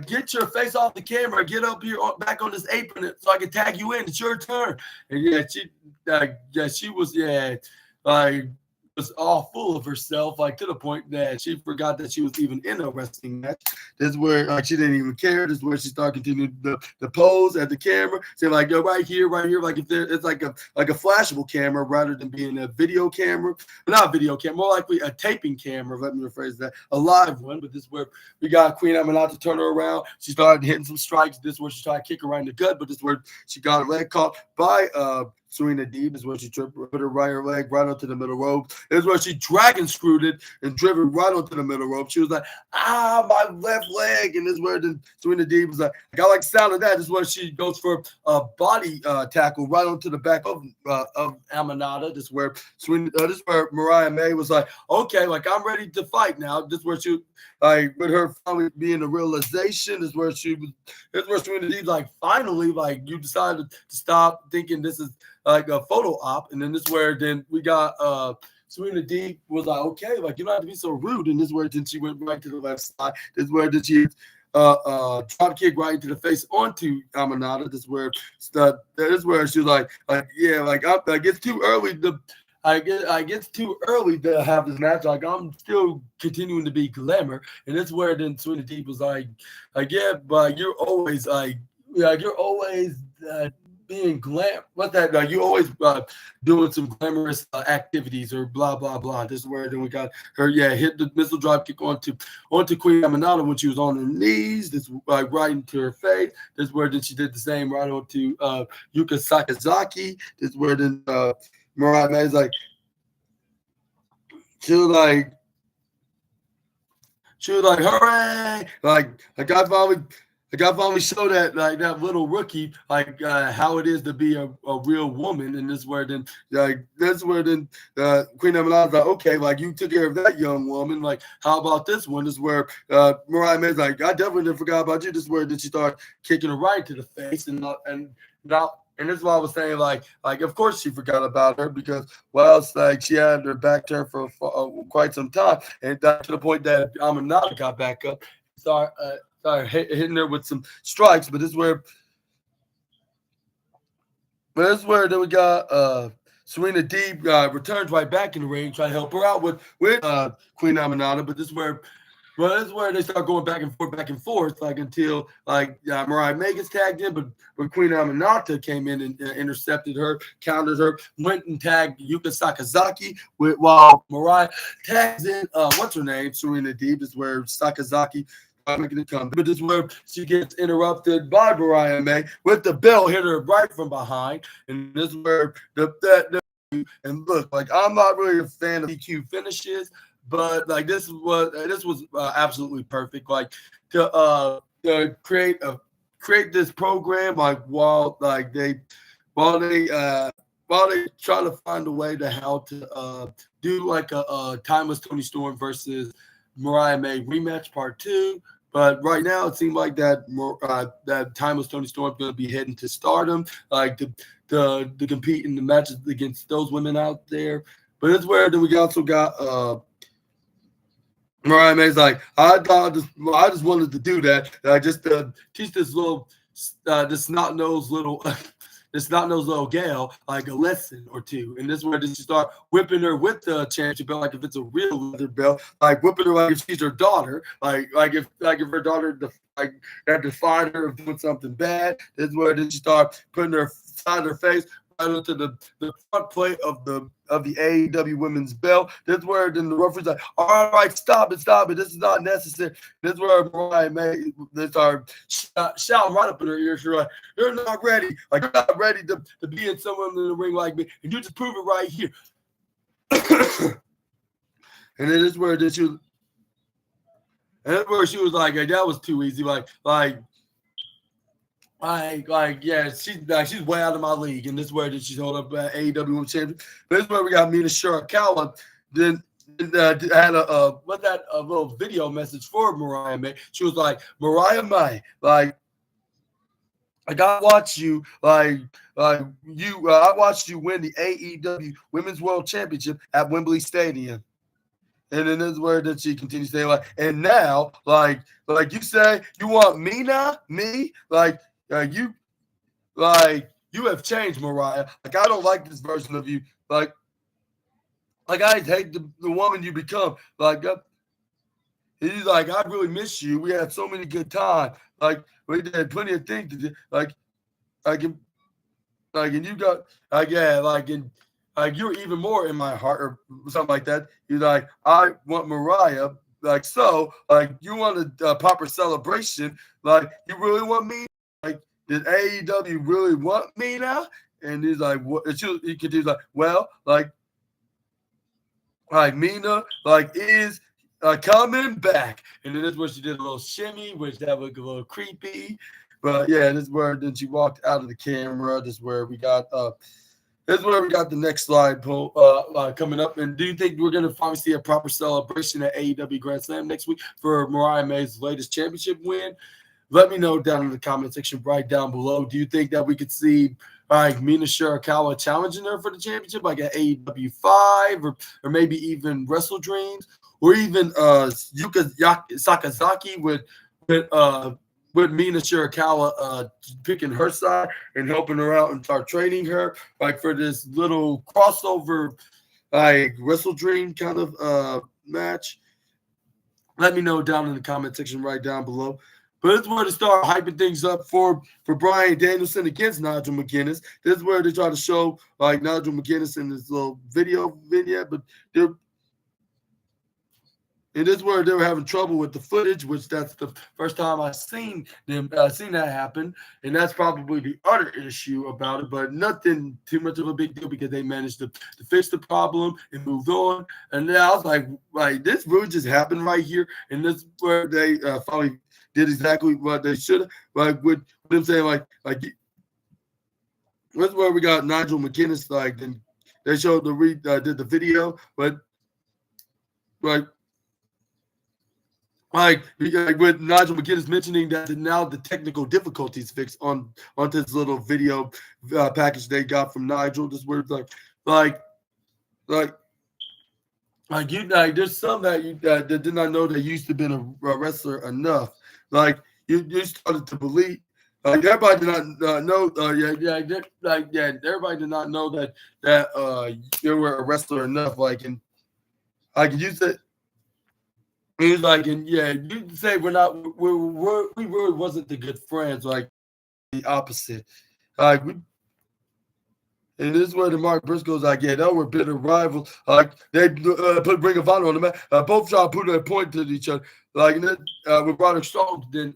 get your face off the camera, get up here back on this apron so I can tag you in. It's your turn. And she was was all full of herself, like to the point that she forgot that she was even in a wrestling match. This is where she didn't even care. This is where she started continuing the pose at the camera, saying like, "Yo, right here, like if it's like a flashable camera rather than being a video camera, not a video camera, more likely a taping camera. Let me rephrase that, a live one. But this is where we got Queen Amanata to turn her around. She started hitting some strikes. This is where she tried to kick her right in the gut, but this is where she got her leg caught by Serena Deeb. Is where she put her leg right onto the middle rope. This is where she dragon screwed it and driven right onto the middle rope. She was like, my left leg. And this is where then Serena Deeb was like, I like the sound of that. This is where she goes for a body tackle right onto the back of Amanata. This is where this is where Mariah May was like, okay, like I'm ready to fight now. This is where she with her finally being a realization. This is where Serena Deeb like, finally, like you decided to stop thinking this is like a photo op. And then this is where then we got Serena Deeb was like, okay, like you don't have to be so rude. And this is where then she went right to the left side. This is where then she drop kick right into the face onto Amanata. This is where she was like yeah, like I get too early I get too early to have this match. Like I'm still continuing to be Glamour, and that's where then Serena Deeb was like, yeah, but you're always being glam. What's that? You always doing some glamorous activities or blah blah blah. This is where then we got her. Yeah, hit the missile drop kick onto Queen Amanata when she was on her knees. This right into her face. This is where then she did the same right onto Yuka Sakazaki. This is where then Mariah May's like, she was like, hooray! Like I finally show that like that little rookie how it is to be a real woman. And this is where then Queen Amanata's like, okay, like you took care of that young woman. Like how about this one? This is where Mariah May's like, I definitely didn't forget about you. This is where then she started kicking her right to the face and this is why I was saying, like of course she forgot about her because, well, it's like she had her back turned for quite some time, and to the point that Amanata got back up, started hitting her with some strikes. But this is where then we got Serena Deeb returns right back in the ring, trying to help her out with Queen Amanata. But this is where. Well, that's where they start going back and forth, like until Mariah May gets tagged in, but Queen Amanata came in and intercepted her, countered her, went and tagged Yuka Sakazaki while Mariah tags in what's her name, Serena Deeb. Is where Sakazaki making it come, but this is where she gets interrupted by Mariah May with the bell hit her right from behind, and this is where and look, like I'm not really a fan of DQ finishes. But like this was absolutely perfect. Like to create this program like while they try to find a way to how to do like a Timeless Tony Storm versus Mariah May rematch part 2. But right now it seemed like that Timeless Tony Storm is going to be heading to Stardom, like to compete in the matches against those women out there. But it's where we also got Mariah May's like, I just wanted to do that. Just teach this little, this snot-nosed little, It's not no little gal, like a lesson or two. And this is where she start whipping her with the championship belt, like if it's a real leather belt, like whipping her like if she's her daughter, like if her daughter like that defied her of doing something bad. This is where she start putting her side of her face right into the front plate of the AEW women's belt. This is where then the referee's like, all right, stop it. This is not necessary. This is where Mariah May they start shouting right up in her ear. She's like, you're not ready. Like, you're not ready to be in someone in the ring like me. And you just prove it right here. And then this is where she was like, hey, that was too easy. Yeah, she's way out of my league, and this is where she's holding up AEW Women's Champion. This is where we got Mina Shirakawa. Then had a little video message for Mariah May. She was like, Mariah May, I watched you, I watched you win the AEW Women's World Championship at Wembley Stadium. And then this is where that she continues to say, and now, you say you want me now, me, you have changed, Mariah. I don't like this version of you. I hate the woman you become. He's like, I really miss you. We had so many good times. We did plenty of things to do. And you got, you're even more in my heart or something like that. You're like, I want Mariah. You want a proper celebration. You really want me? Did AEW really want me now? And he's like, what? He continues Mina, is coming back. And then this is where she did a little shimmy, which that was a little creepy. But yeah, this is where then she walked out of the camera. This is where we got the next slide coming up. And do you think we're gonna finally see a proper celebration at AEW Grand Slam next week for Mariah May's latest championship win? Let me know down in the comment section right down below. Do you think that we could see Mina Shirakawa challenging her for the championship, like at AEW 5 or maybe even Wrestle Dreams, or even Yuka Sakazaki with Mina Shirakawa picking her side and helping her out and start training her for this little crossover Wrestle Dream kind of match? Let me know down in the comment section right down below. But this is where they start hyping things up for Bryan Danielson against Nigel McGuinness. This is where they try to show Nigel McGuinness in this little video vignette, but this is where they were having trouble with the footage, which that's the first time I've seen that happen, and that's probably the other issue about it. But nothing too much of a big deal because they managed to fix the problem and moved on. And then I was like, this really just happened right here, and this is where they finally did exactly what they should have. With them saying that's where we got Nigel McGuinness. Then they showed did the video, but with Nigel McGuinness mentioning that now the technical difficulties fixed on this little video package they got from Nigel. This word there's some that you that did not know that used to been a wrestler enough. You started to believe. Everybody did not know. Everybody did not know that you were a wrestler enough. And you said, he's you say we really wasn't the good friends. The opposite. And this is where the Mark Briscoe's they were bitter rivals. They put Ring of Honor on the mat. Both trying to put a point to each other. With Roderick Strong, then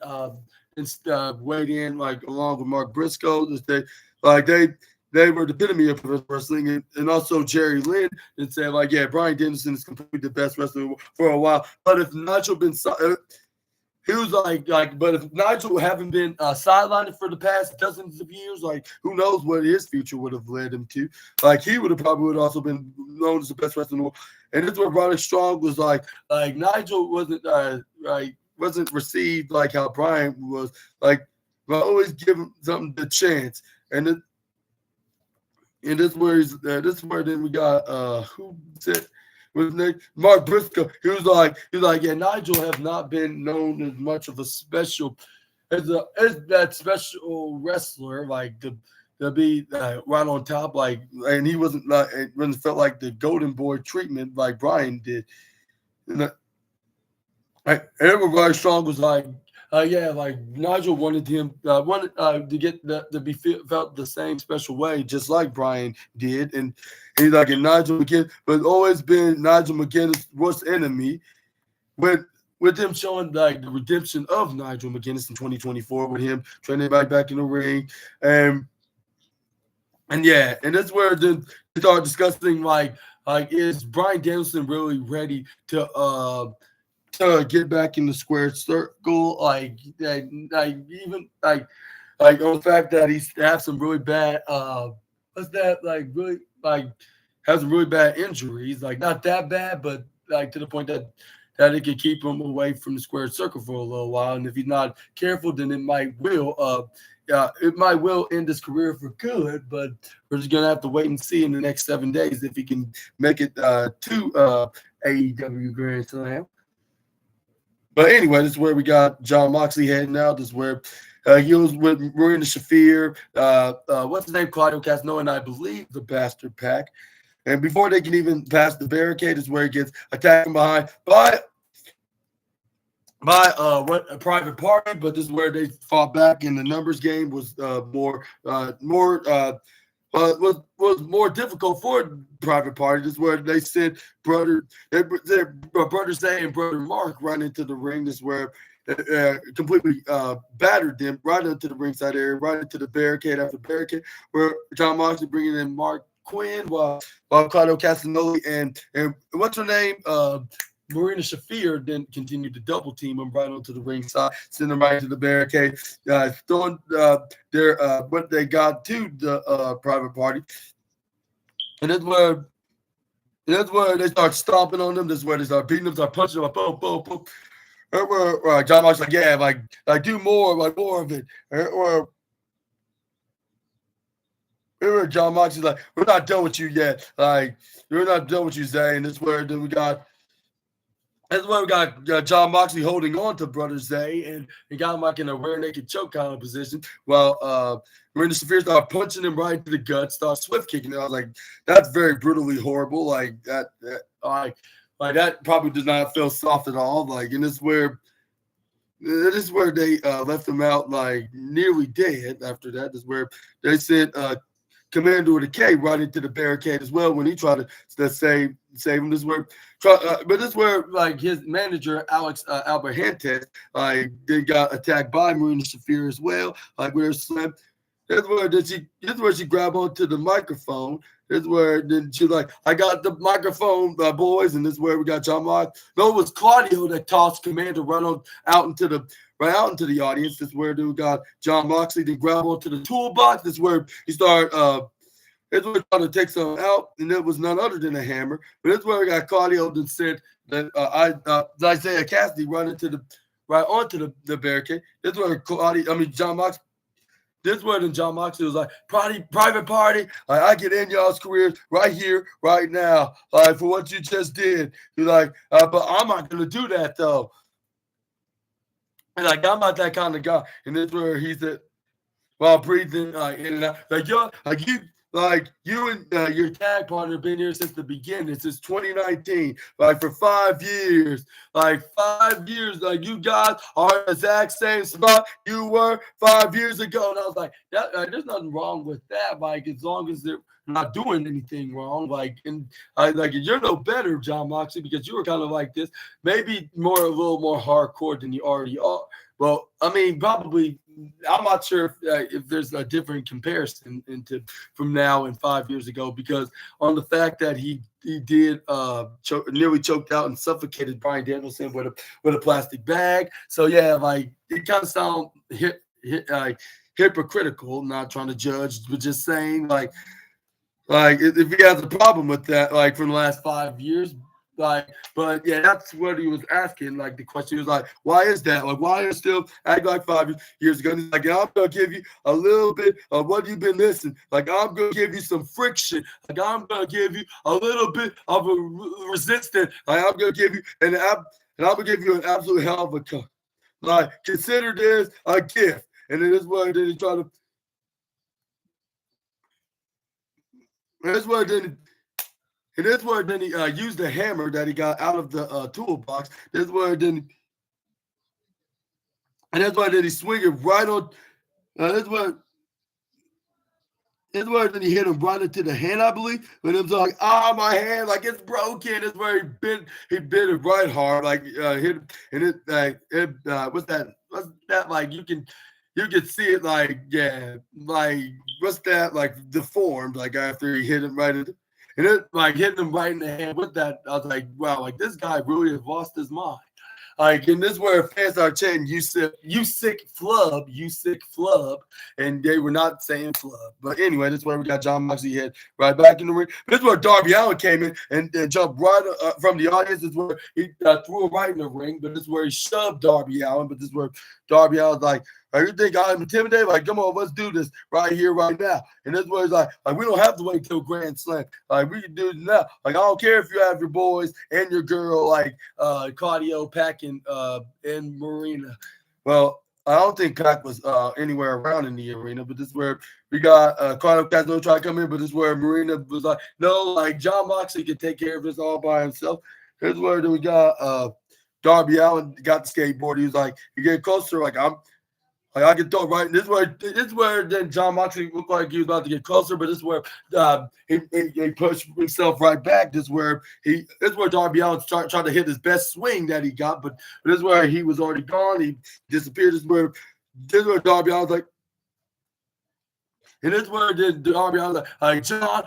weighed in along with Mark Briscoe. They were the epitome of wrestling, and also Jerry Lynn and said Bryan Danielson is completely the best wrestler for a while. But if Nigel been he was but if Nigel haven't been sidelined for the past dozens of years, who knows what his future would have led him to? He would have also been known as the best wrestler in the world. And this is where Roderick Strong was Nigel wasn't received how Bryan was. Always give him something to chance. And this where then we got who said. With Nick Mark Briscoe, he was like, Nigel have not been known as much of a special as that special wrestler, the be right on top, like, and he wasn't it wasn't felt like the golden boy treatment like Brian did. And, everybody strong was like, yeah, like Nigel wanted him wanted to get to be felt the same special way, just like Brian did, and he's like, and Nigel McGinnis, but always been Nigel McGinnis' worst enemy. With him showing like the redemption of Nigel McGinnis in 2024, with him training back in the ring, and yeah, and that's where then they start discussing like is Brian Danielson really ready to get back in the square circle, even like on the fact that he's have some really bad what's that like really like has some really bad injuries, like not that bad, but like to the point that it could keep him away from the square circle for a little while, and if he's not careful, then it might will end his career for good. But we're just gonna have to wait and see in the next 7 days if he can make it to AEW Grand Slam. But anyway, this is where we got Jon Moxley heading out. This is where he was with Marina Shafir, what's his name, Claudio Castagnoli, and I believe the Bastard Pack. And before they can even pass the barricade is where he gets attacked from behind by a Private Party. But this is where they fought back, and the numbers game was was more difficult for Private Party. This is where they sent brother Zay and brother Mark right into the ring. This is where completely battered them right into the ringside area, right into the barricade after barricade, where Jon Moxley bringing in Mark Quinn while Claudio Castagnoli and what's her name, Marina Shafir, then continued to double team him right onto the ringside, send him right to the barricade, throwing their what they got to the Private Party, and that's where they start stomping on them. This is where they start beating them, start punching them, like boom, boom, boom. Where Jon Moxley's like, yeah, like do more, like more of it, or Jon Moxley's like, we're not done with you yet. Like, we're not done with you, Zay. And that's where we got Jon Moxley holding on to Brother Zay and got him like in a rear naked choke kind of position. While Marina Shafir started punching him right into the gut, started swift kicking it. I was like, that's very brutally horrible. Like that that probably does not feel soft at all. Like, and this is where they left him out like nearly dead. After that, this is where they sent Commander with a K right into the barricade as well when he tried to save him. This is where, but this is where like his manager Alex Alberhantes they got attacked by Marina Shafir as well. Like with her slam, this is where she grabbed onto the microphone. This is where then she's like, I got the microphone, boys, and this is where we got Jon Moxley. No, it was Claudio that tossed Commander out into the audience. This is where we got Jon Moxley to grab onto the toolbox. This is where he started trying to take something out, and it was none other than a hammer. But this is where we got Claudio that said that Isaiah Cassidy right onto the barricade. This is where Jon Moxley. This is where then Jon Moxley was like, Private Party, I get in y'all's careers right here, right now, for what you just did. He's like, but I'm not going to do that, though. And like, I'm not that kind of guy. And this is where he said, while breathing in and out, you and your tag partner have been here since the beginning, since 2019, for 5 years. 5 years, you guys are in the exact same spot you were 5 years ago. And I was like, there's nothing wrong with that. As long as they're not doing anything wrong. You're no better, Jon Moxley, because you were kind of like this, maybe a little more hardcore than you already are. Well, I mean, probably, I'm not sure if there's a different comparison from now and 5 years ago, because on the fact that he did nearly choked out and suffocated Bryan Danielson with a plastic bag. So yeah, it kind of sounds hypocritical. Not trying to judge, but just saying if he has a problem with that, from the last 5 years. But yeah, that's what he was asking. The question was why is that? Why are you still acting like 5 years ago? And he's like, I'm gonna give you a little bit of what you've been missing. I'm gonna give you some friction. I'm gonna give you a little bit of a resistance. I'm gonna give you I'm gonna give you an absolute hell of a cut. Consider this a gift. And it is what they try to. And that's where then he used the hammer that he got out of the toolbox. That's where then and that's why then he swing it right on. That's where. That's where then he hit him right into the hand, I believe. But it was like, my hand, like it's broken. That's where he bit it right hard, like hit and what's that? What's that like? You can see it like like what's that like deformed like after he hit him right in, and it like hitting him right in the hand with that. I was like, wow, like this guy really has lost his mind. Like, and this is where fans are chanting, you sick flub, and they were not saying flub. But anyway, this is where we got John Moxley hit right back in the ring. But this is where Darby Allin came in and jumped right from the audience. This is where he threw him right in the ring. But this is where he shoved Darby Allin. But this is where Darby Allin's like, you think I'm intimidated? Like, come on, let's do this right here, right now. And this was like we don't have to wait till Grand Slam. Like, we can do it now. Like, I don't care if you have your boys and your girl, like Claudio, Pac, and Marina. Well, I don't think Pac was anywhere around in the arena, but this is where we got Claudio Castro try to come in, but this is where Marina was like, no, like John Moxley can take care of this all by himself. Here's where we got Darby Allin got the skateboard. He was like, you get closer, like I can throw right. This is where then John Moxley looked like he was about to get closer, but this is where he pushed himself right back. This is where Darby Allin tried to hit his best swing that he got, but this is where he was already gone. He disappeared. This is where Darby Allin's like. And this is where Darby Allin like John,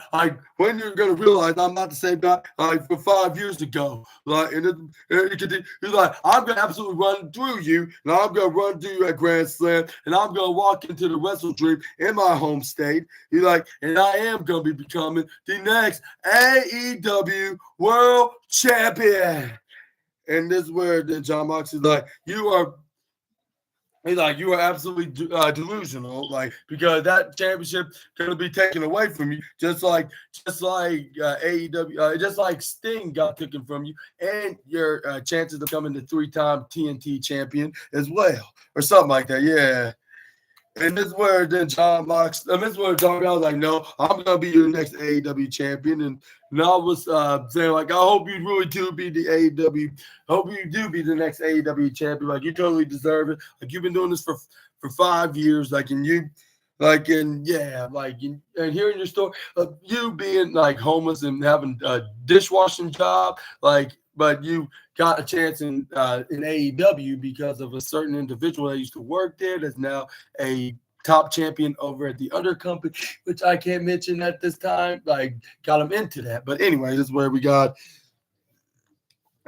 when you're gonna realize I'm not the same guy for 5 years ago. Like, he's like, I'm gonna absolutely run through you, and I'm gonna run through you at Grand Slam, and I'm gonna walk into the Wrestle Dream in my home state. He's like, and I am gonna be becoming the next AEW World Champion. And this is where then John Moxley's like, He's like, you are absolutely delusional, like, because that championship going to be taken away from you, just like AEW, just like Sting got taken from you, and your chances of becoming the 3-time TNT champion as well, or something like that. Yeah. And this is where then John Moxley, this is where Darby was like, no, I'm going to be your next AEW champion. And I was saying, like, I hope you really do be the AEW, hope you do be the next AEW champion. Like, you totally deserve it. Like, you've been doing this for 5 years. Like, and you, like, and yeah, like, and hearing your story of you being, like, homeless and having a dishwashing job, like, but you got a chance in AEW because of a certain individual that used to work there that's now a top champion over at the other company, which I can't mention at this time. Like, got him into that. But anyway, this is where we got.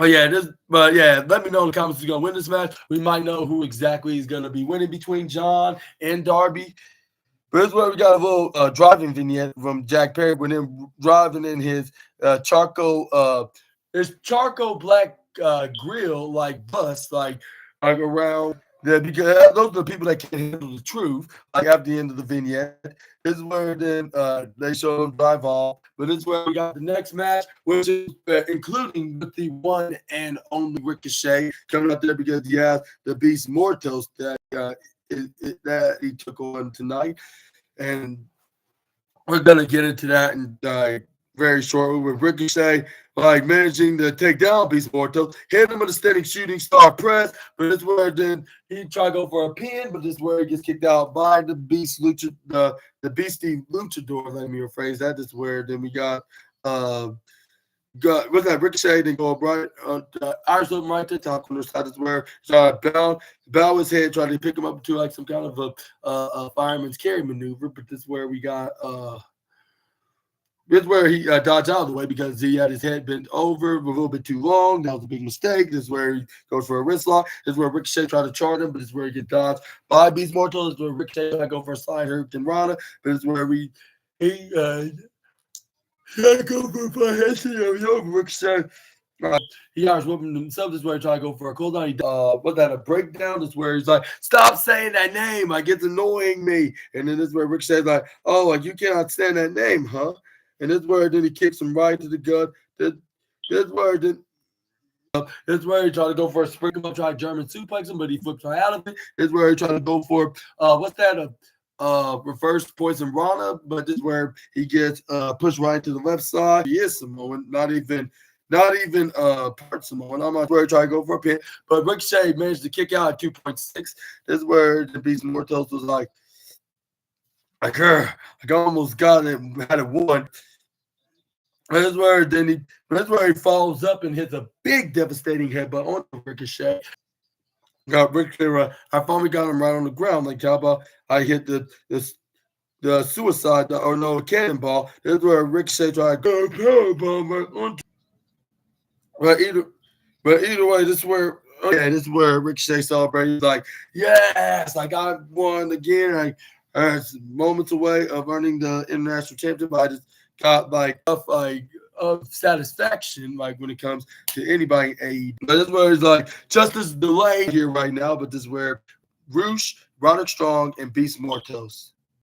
Let me know in the comments who's gonna win this match. We might know who exactly is gonna be winning between John and Darby. But this is where we got a little driving vignette from Jack Perry with him driving in his charcoal black grill like bus like around there, because those are the people that can't handle the truth. Like at the end of the vignette, this is where then they show them drive off. But this is where we got the next match, which is including with the one and only Ricochet coming out there because he has the Beast Mortos that that he took on tonight, and we're gonna get into that in very shortly with Ricochet like managing to take down Beast Mortal, hit him with a standing shooting star press, but this is where then he tried to go for a pin, but this is where he gets kicked out by the Beast the Beastie Luchador. Let me rephrase that. This is where then we got what's that? Ricochet, then go right Irish Whip right to the top corner side. This is where bow his head, trying to pick him up to like some kind of a fireman's carry maneuver, but this is where we got this is where he dodged out of the way because he had his head bent over a little bit too long. That was a big mistake. This is where he goes for a wrist lock. This is where Ricochet tried to charge him, but this is where he gets dodged by Beast Mortal. This is where Ricochet tried to go for a slide Hurricane Rana, but this is where he tried to go for a fly headset over Ricochet. He Irish whipping himself. This is where he tried to go for a cooldown. He what's that, a breakdown? This is where he's like, stop saying that name. Like, it's annoying me. And then this is where Ricochet's like, oh, like, you cannot stand that name, huh? And this is where then he kicks him right to the gut. This is where he tried to go for a spring him up, try to German suplex him, but he flips right out of it. This is where he tried to go for what's that? reverse poison Rana, but this is where he gets pushed right to the left side. He is Samoan, not even part Samoan. I'm not sure he tried to go for a pin, but Ricochet managed to kick out at 2.6. This is where the Beast Mortos was like I almost got it, had it won. That's where he follows up and hits a big devastating headbutt on Ricochet. Got Ricochet. I finally got him right on the ground. Like how about I hit the suicide or no cannonball. That's where Ricochet tried to go powerbomb. But either way, this is where Ricochet celebrated. He's like, yes, I got one again. I was moments away of earning the international championship. I just got of satisfaction, like when it comes to anybody in AEW. But this is where it's like justice delayed here right now. But this is where Roosh, Roderick Strong, and Beast Mortos